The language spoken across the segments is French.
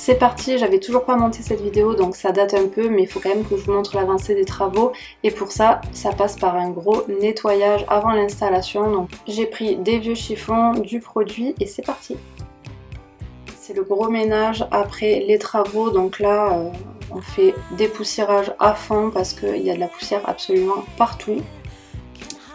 C'est parti, j'avais toujours pas monté cette vidéo donc ça date un peu, mais il faut quand même que je vous montre l'avancée des travaux et pour ça, ça passe par un gros nettoyage avant l'installation. Donc j'ai pris des vieux chiffons, du produit et c'est parti. C'est le gros ménage après les travaux, donc là on fait dépoussiérage à fond parce qu'il y a de la poussière absolument partout.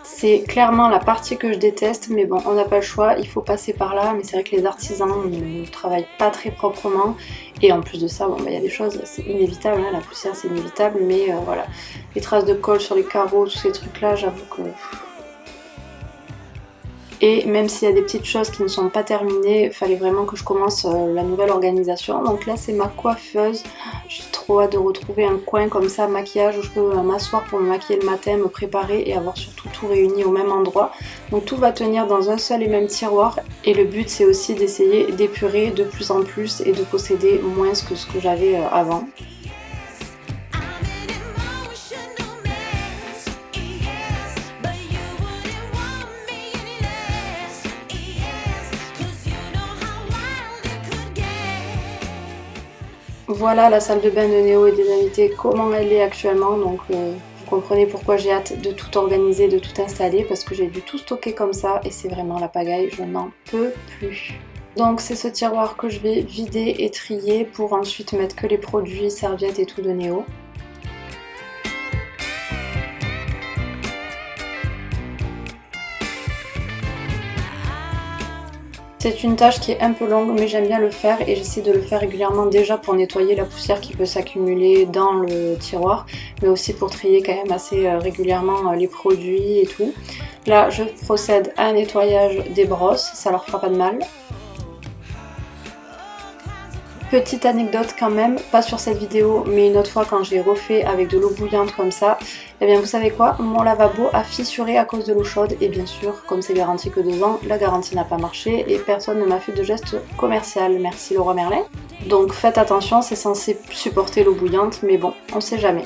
C'est clairement la partie que je déteste, mais bon, on n'a pas le choix, il faut passer par là. Mais c'est vrai que les artisans ne travaillent pas très proprement. Et en plus de ça, bon, il y a des choses, c'est inévitable, hein, la poussière c'est inévitable, mais voilà. Les traces de colle sur les carreaux, tous ces trucs-là, j'avoue que... Et même s'il y a des petites choses qui ne sont pas terminées, il fallait vraiment que je commence la nouvelle organisation. Donc là c'est ma coiffeuse, j'ai trop hâte de retrouver un coin comme ça, maquillage, où je peux m'asseoir pour me maquiller le matin, me préparer et avoir surtout tout réuni au même endroit. Donc tout va tenir dans un seul et même tiroir. Et le but c'est aussi d'essayer d'épurer de plus en plus et de posséder moins que ce que j'avais avant. Voilà la salle de bain de Néo et des invités, comment elle est actuellement, donc vous comprenez pourquoi j'ai hâte de tout organiser, de tout installer, parce que j'ai dû tout stocker comme ça et c'est vraiment la pagaille, je n'en peux plus. Donc c'est ce tiroir que je vais vider et trier pour ensuite mettre que les produits, serviettes et tout de Néo. C'est une tâche qui est un peu longue mais j'aime bien le faire et j'essaie de le faire régulièrement déjà pour nettoyer la poussière qui peut s'accumuler dans le tiroir, mais aussi pour trier quand même assez régulièrement les produits et tout. Là je procède à un nettoyage des brosses, ça leur fera pas de mal. Petite anecdote quand même, pas sur cette vidéo, mais une autre fois quand j'ai refait avec de l'eau bouillante comme ça, et bien vous savez quoi, mon lavabo a fissuré à cause de l'eau chaude et bien sûr, comme c'est garanti que 2 ans, la garantie n'a pas marché et personne ne m'a fait de geste commercial, merci Leroy Merlin. Donc faites attention, c'est censé supporter l'eau bouillante, mais bon, on sait jamais.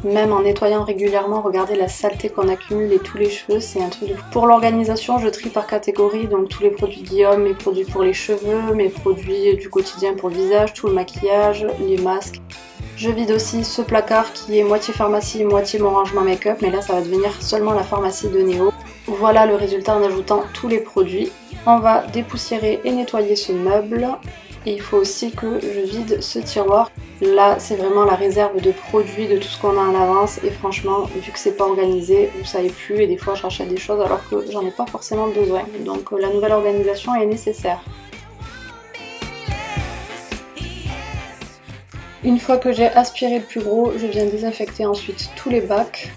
Même en nettoyant régulièrement, regardez la saleté qu'on accumule et tous les cheveux, c'est un truc de fou. Pour l'organisation, je trie par catégorie, donc tous les produits Guillaume, mes produits pour les cheveux, mes produits du quotidien pour le visage, tout le maquillage, les masques. Je vide aussi ce placard qui est moitié pharmacie, moitié mon rangement make-up, mais là ça va devenir seulement la pharmacie de Néo. Voilà le résultat en ajoutant tous les produits. On va dépoussiérer et nettoyer ce meuble. Et il faut aussi que je vide ce tiroir. Là, c'est vraiment la réserve de produits, de tout ce qu'on a en avance. Et franchement, vu que c'est pas organisé, vous savez plus. Et des fois, je rachète des choses alors que j'en ai pas forcément besoin. Donc la nouvelle organisation est nécessaire. Une fois que j'ai aspiré le plus gros, je viens désinfecter ensuite tous les bacs.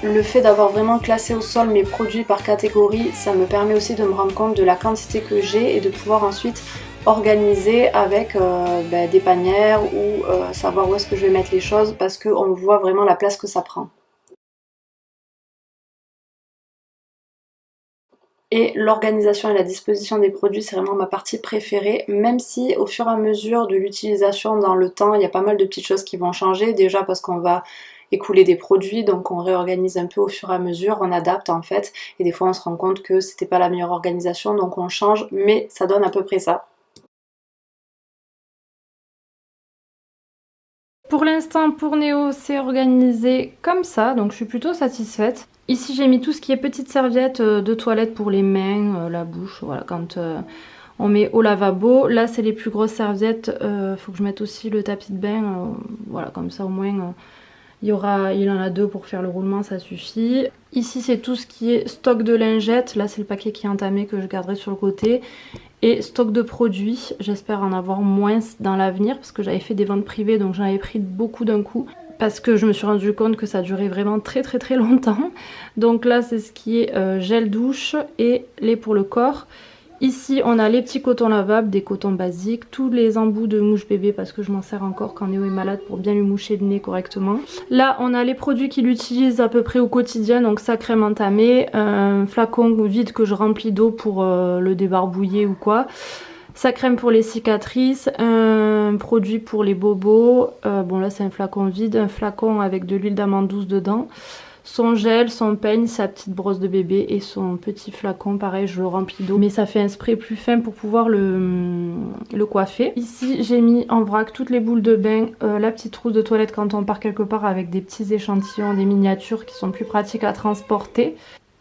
Le fait d'avoir vraiment classé au sol mes produits par catégorie, ça me permet aussi de me rendre compte de la quantité que j'ai et de pouvoir ensuite organiser avec des panières ou savoir où est-ce que je vais mettre les choses parce qu'on voit vraiment la place que ça prend. Et l'organisation et la disposition des produits, c'est vraiment ma partie préférée, même si au fur et à mesure de l'utilisation dans le temps, il y a pas mal de petites choses qui vont changer, déjà parce qu'on va écouler des produits, donc on réorganise un peu au fur et à mesure, on adapte en fait, et des fois on se rend compte que c'était pas la meilleure organisation, donc on change, mais ça donne à peu près ça. Pour l'instant, pour Néo, c'est organisé comme ça, donc je suis plutôt satisfaite. Ici, j'ai mis tout ce qui est petites serviettes de toilette pour les mains, la bouche, voilà, quand on met au lavabo. Là, c'est les plus grosses serviettes, faut que je mette aussi le tapis de bain, voilà, comme ça au moins... il en a 2 pour faire le roulement, ça suffit. Ici, c'est tout ce qui est stock de lingettes. Là, c'est le paquet qui est entamé que je garderai sur le côté. Et stock de produits. J'espère en avoir moins dans l'avenir parce que j'avais fait des ventes privées, donc j'en avais pris beaucoup d'un coup. parce que je me suis rendu compte que ça durait vraiment très longtemps. Donc là c'est ce qui est gel douche et lait pour le corps. Ici on a les petits cotons lavables, des cotons basiques, tous les embouts de mouche bébé parce que je m'en sers encore quand Néo est malade pour bien lui moucher le nez correctement. Là on a les produits qu'il utilise à peu près au quotidien, donc sa crème entamée, un flacon vide que je remplis d'eau pour le débarbouiller ou quoi. Sa crème pour les cicatrices, un produit pour les bobos, bon là c'est un flacon vide, un flacon avec de l'huile d'amande douce dedans, son gel, son peigne, sa petite brosse de bébé et son petit flacon, pareil je le remplis d'eau, mais ça fait un spray plus fin pour pouvoir le coiffer. Ici j'ai mis en vrac toutes les boules de bain, la petite trousse de toilette quand on part quelque part avec des petits échantillons, des miniatures qui sont plus pratiques à transporter.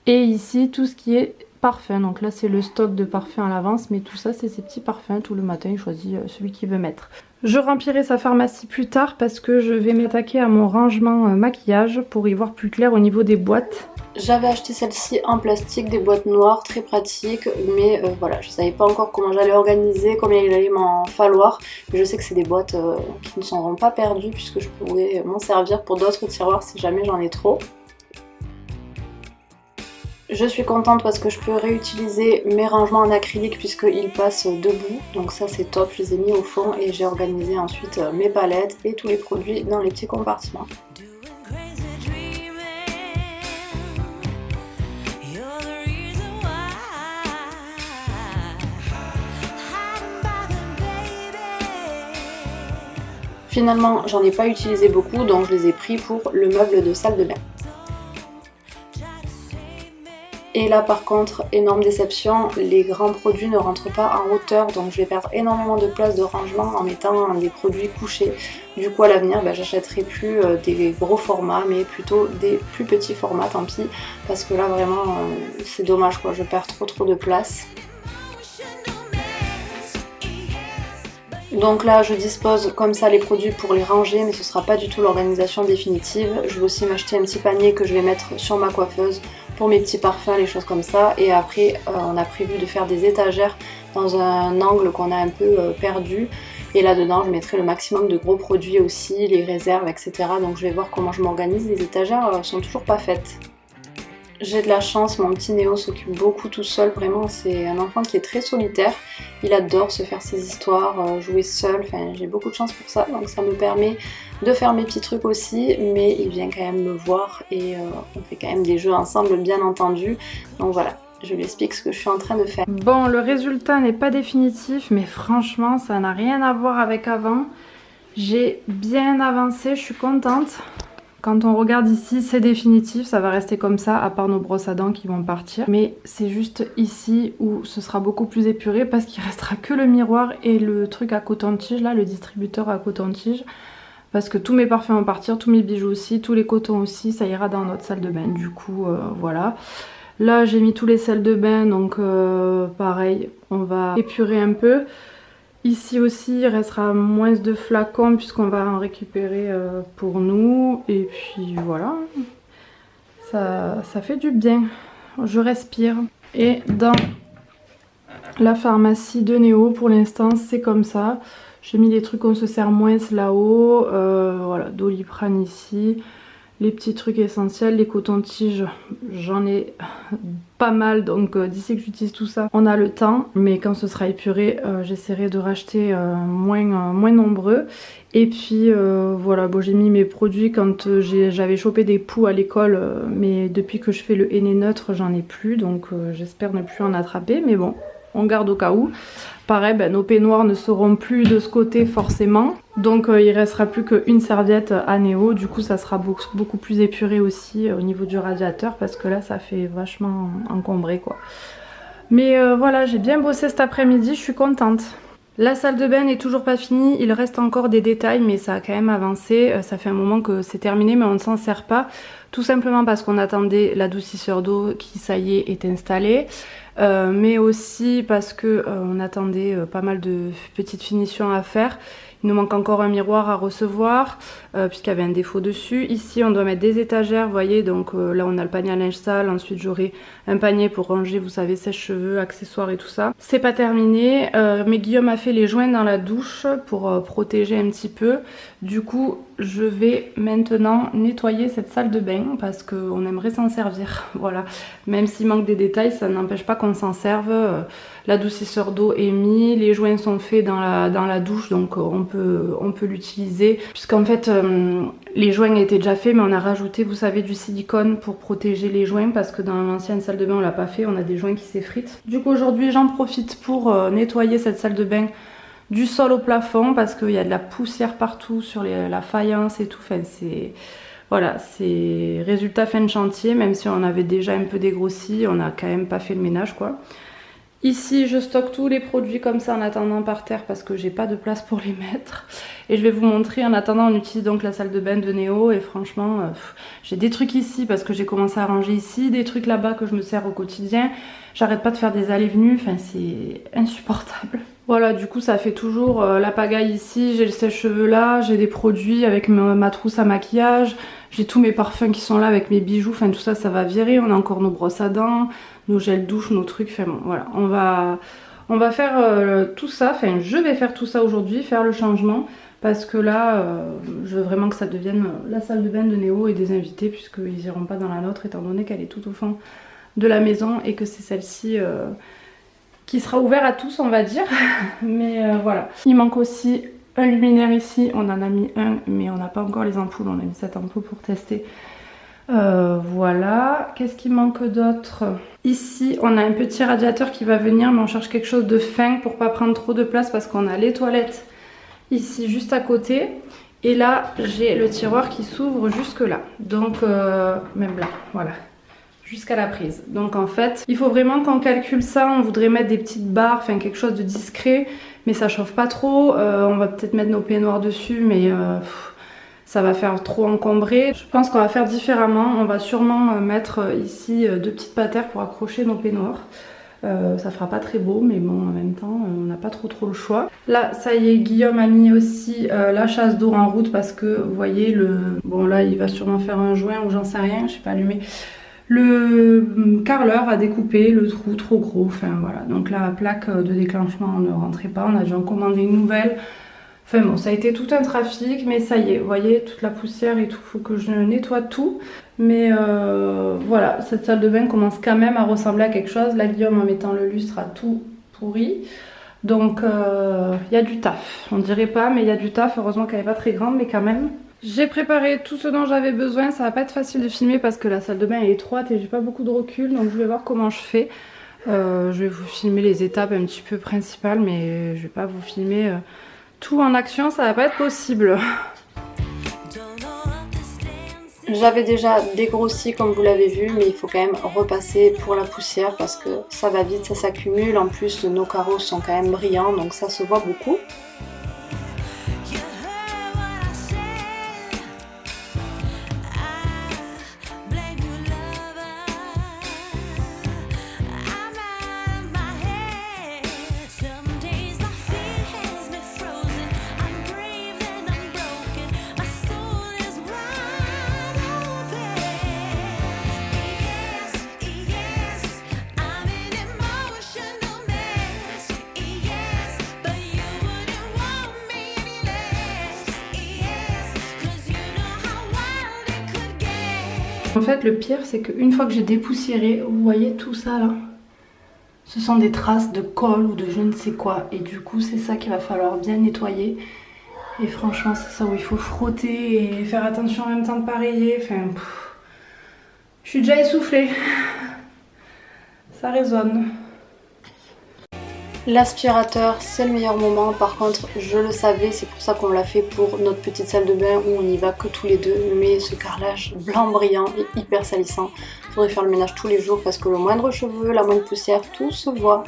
Et ici tout ce qui est parfum, donc là c'est le stock de parfums à l'avance, mais tout ça c'est ses petits parfums, tout le matin il choisit celui qu'il veut mettre. Je remplirai sa pharmacie plus tard parce que je vais m'attaquer à mon rangement maquillage pour y voir plus clair au niveau des boîtes. J'avais acheté celle-ci en plastique, des boîtes noires, très pratiques, mais voilà, je savais pas encore comment j'allais organiser, combien il allait m'en falloir. Mais je sais que c'est des boîtes qui ne seront pas perdues puisque je pourrais m'en servir pour d'autres tiroirs si jamais j'en ai trop. Je suis contente parce que je peux réutiliser mes rangements en acrylique puisqu'ils passent debout, donc ça c'est top, je les ai mis au fond et j'ai organisé ensuite mes palettes et tous les produits dans les petits compartiments. Finalement j'en ai pas utilisé beaucoup donc je les ai pris pour le meuble de salle de bain. Et là par contre, énorme déception, les grands produits ne rentrent pas en hauteur, donc je vais perdre énormément de place de rangement en mettant des produits couchés. Du coup à l'avenir, j'achèterai plus des gros formats, mais plutôt des plus petits formats, tant pis, parce que là vraiment c'est dommage quoi, je perds trop de place. Donc là je dispose comme ça les produits pour les ranger, mais ce sera pas du tout l'organisation définitive. Je vais aussi m'acheter un petit panier que je vais mettre sur ma coiffeuse pour mes petits parfums, les choses comme ça. Et après on a prévu de faire des étagères dans un angle qu'on a un peu perdu. Et là dedans je mettrai le maximum de gros produits aussi, les réserves, etc. Donc je vais voir comment je m'organise, les étagères sont toujours pas faites. J'ai de la chance, mon petit Néo s'occupe beaucoup tout seul, vraiment c'est un enfant qui est très solitaire. Il adore se faire ses histoires, jouer seul, enfin j'ai beaucoup de chance pour ça, donc ça me permet de faire mes petits trucs aussi, mais il vient quand même me voir et on fait quand même des jeux ensemble bien entendu, donc voilà. Je lui explique ce que je suis en train de faire. Bon, le résultat n'est pas définitif, mais franchement ça n'a rien à voir avec avant. J'ai bien avancé, je suis contente. Quand on regarde ici, c'est définitif, ça va rester comme ça, à part nos brosses à dents qui vont partir. Mais c'est juste ici où ce sera beaucoup plus épuré parce qu'il restera que le miroir et le truc à coton-tige, là, le distributeur à coton-tige. Parce que tous mes parfums vont partir, tous mes bijoux aussi, tous les cotons aussi, ça ira dans notre salle de bain. Du coup, voilà. Là, j'ai mis tous les salles de bain, donc pareil, on va épurer un peu. Ici aussi il restera moins de flacons puisqu'on va en récupérer pour nous. Et puis voilà, ça fait du bien, je respire. Et dans la pharmacie de Néo pour l'instant c'est comme ça. J'ai mis des trucs qu'on se sert moins là-haut, voilà, Doliprane ici. Les petits trucs essentiels, les cotons-tiges, j'en ai pas mal, donc d'ici que j'utilise tout ça, on a le temps. Mais quand ce sera épuré, j'essaierai de racheter moins nombreux. Et puis voilà, bon, j'ai mis mes produits quand j'avais chopé des poux à l'école, mais depuis que je fais le henné neutre, j'en ai plus, donc j'espère ne plus en attraper, mais bon, on garde au cas où. Pareil, nos peignoirs ne seront plus de ce côté forcément. Donc il restera plus qu'une serviette à Néo. Du coup ça sera beaucoup plus épuré aussi au niveau du radiateur. Parce que là ça fait vachement encombré quoi. Mais voilà, j'ai bien bossé cet après-midi, je suis contente. La salle de bain n'est toujours pas finie, il reste encore des détails mais ça a quand même avancé. Ça fait un moment que c'est terminé mais on ne s'en sert pas. Tout simplement parce qu'on attendait l'adoucisseur d'eau qui ça y est installée. Mais aussi parce que on attendait pas mal de petites finitions à faire. Il nous manque encore un miroir à recevoir. puisqu'il y avait un défaut dessus. Ici on doit mettre des étagères, vous voyez, donc là on a le panier à linge sale, ensuite j'aurai un panier pour ranger, vous savez, sèche-cheveux, accessoires et tout ça. C'est pas terminé, mais Guillaume a fait les joints dans la douche pour protéger un petit peu. Du coup je vais maintenant nettoyer cette salle de bain parce qu'on aimerait s'en servir, voilà. Même s'il manque des détails, ça n'empêche pas qu'on s'en serve. L'adoucisseur d'eau est mis, les joints sont faits dans la douche, donc on peut l'utiliser. Puisqu'en fait, les joints étaient déjà faits, mais on a rajouté, vous savez, du silicone pour protéger les joints, parce que dans l'ancienne salle de bain, on l'a pas fait, on a des joints qui s'effritent. Du coup, aujourd'hui, j'en profite pour nettoyer cette salle de bain du sol au plafond, parce qu'il y a de la poussière partout sur la faïence et tout. Enfin, voilà, c'est résultat fin de chantier, même si on avait déjà un peu dégrossi, on n'a quand même pas fait le ménage, quoi. Ici, je stocke tous les produits comme ça en attendant par terre parce que j'ai pas de place pour les mettre. Et je vais vous montrer, en attendant, on utilise donc la salle de bain de Néo. Et franchement, j'ai des trucs ici parce que j'ai commencé à ranger ici, des trucs là-bas que je me sers au quotidien. J'arrête pas de faire des allées-venues, enfin c'est insupportable. Voilà, du coup ça fait toujours la pagaille ici, j'ai le sèche-cheveux là, j'ai des produits avec ma trousse à maquillage, j'ai tous mes parfums qui sont là avec mes bijoux, enfin tout ça, ça va virer, on a encore nos brosses à dents, nos gels douche, nos trucs, enfin bon, voilà, on va faire tout ça, enfin je vais faire tout ça aujourd'hui, faire le changement, parce que là, je veux vraiment que ça devienne la salle de bain de Néo et des invités, puisqu'ils iront pas dans la nôtre, étant donné qu'elle est tout au fond de la maison et que c'est celle-ci qui sera ouverte à tous, on va dire. Mais voilà. Il manque aussi un luminaire ici, on en a mis un, mais on n'a pas encore les ampoules, on a mis cette ampoule pour tester. Voilà, qu'est-ce qui manque d'autre? Ici on a un petit radiateur qui va venir, mais on cherche quelque chose de fin pour pas prendre trop de place, parce qu'on a les toilettes ici juste à côté, et là j'ai le tiroir qui s'ouvre jusque là, donc même là, voilà, jusqu'à la prise. Donc en fait, il faut vraiment qu'on calcule ça. On voudrait mettre des petites barres, enfin quelque chose de discret, mais ça chauffe pas trop. On va peut-être mettre nos peignoirs dessus, mais ça va faire trop encombré. Je pense qu'on va faire différemment. On va sûrement mettre ici deux petites patères pour accrocher nos peignoirs. Ça fera pas très beau, mais bon, en même temps, on n'a pas trop le choix. Là, ça y est, Guillaume a mis aussi la chasse d'eau en route, parce que vous voyez, bon là, il va sûrement faire un joint ou j'en sais rien, je sais pas allumer. Le carreleur a découpé le trou trop gros, enfin voilà, donc la plaque de déclenchement ne rentrait pas, on a dû en commander une nouvelle. Enfin bon, ça a été tout un trafic, mais ça y est, vous voyez, toute la poussière et tout, faut que je nettoie tout. Mais voilà, cette salle de bain commence quand même à ressembler à quelque chose. Là, Guillaume, en mettant le lustre, a tout pourri. Donc il y a du taf, on dirait pas, mais il y a du taf. Heureusement qu'elle n'est pas très grande, mais quand même. J'ai préparé tout ce dont j'avais besoin. Ça va pas être facile de filmer parce que la salle de bain est étroite et j'ai pas beaucoup de recul, donc je vais voir comment je fais. Je vais vous filmer les étapes un petit peu principales, mais je vais pas vous filmer tout en action, ça va pas être possible. J'avais déjà dégrossi comme vous l'avez vu, mais il faut quand même repasser pour la poussière parce que ça va vite, ça s'accumule. En plus, nos carreaux sont quand même brillants, donc ça se voit beaucoup. En fait, le pire, c'est qu'une fois que j'ai dépoussiéré, vous voyez tout ça là, ce sont des traces de colle ou de je ne sais quoi. Et du coup, c'est ça qu'il va falloir bien nettoyer. Et franchement, c'est ça où il faut frotter et faire attention en même temps de pas rayer. Enfin, je suis déjà essoufflée. Ça résonne. L'aspirateur, c'est le meilleur moment. Par contre, je le savais, c'est pour ça qu'on l'a fait pour notre petite salle de bain où on n'y va que tous les deux. Mais ce carrelage blanc brillant est hyper salissant. Il faudrait faire le ménage tous les jours parce que le moindre cheveu, la moindre poussière, tout se voit.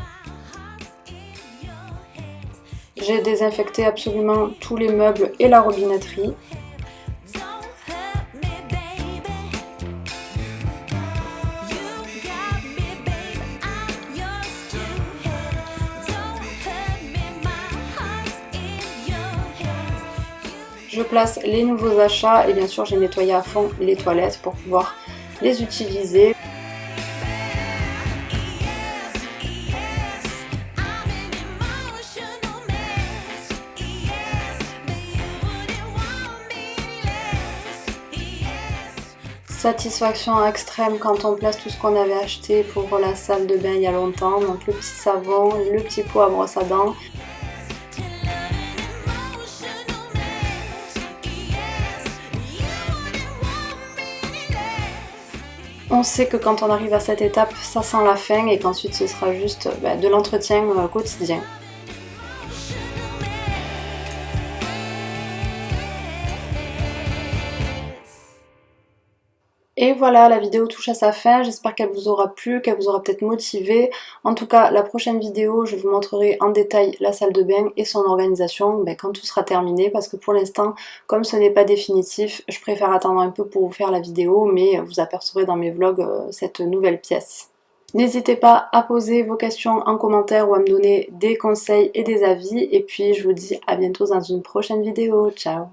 J'ai désinfecté absolument tous les meubles et la robinetterie. Je place les nouveaux achats et bien sûr j'ai nettoyé à fond les toilettes pour pouvoir les utiliser. Satisfaction extrême quand on place tout ce qu'on avait acheté pour la salle de bain il y a longtemps, donc le petit savon, le petit pot à brosse à dents. On sait que quand on arrive à cette étape, ça sent la fin et qu'ensuite ce sera juste de l'entretien quotidien. Et voilà, la vidéo touche à sa fin, j'espère qu'elle vous aura plu, qu'elle vous aura peut-être motivé. En tout cas, la prochaine vidéo, je vous montrerai en détail la salle de bain et son organisation quand tout sera terminé, parce que pour l'instant, comme ce n'est pas définitif, je préfère attendre un peu pour vous faire la vidéo, mais vous apercevrez dans mes vlogs cette nouvelle pièce. N'hésitez pas à poser vos questions en commentaire ou à me donner des conseils et des avis, et puis je vous dis à bientôt dans une prochaine vidéo. Ciao!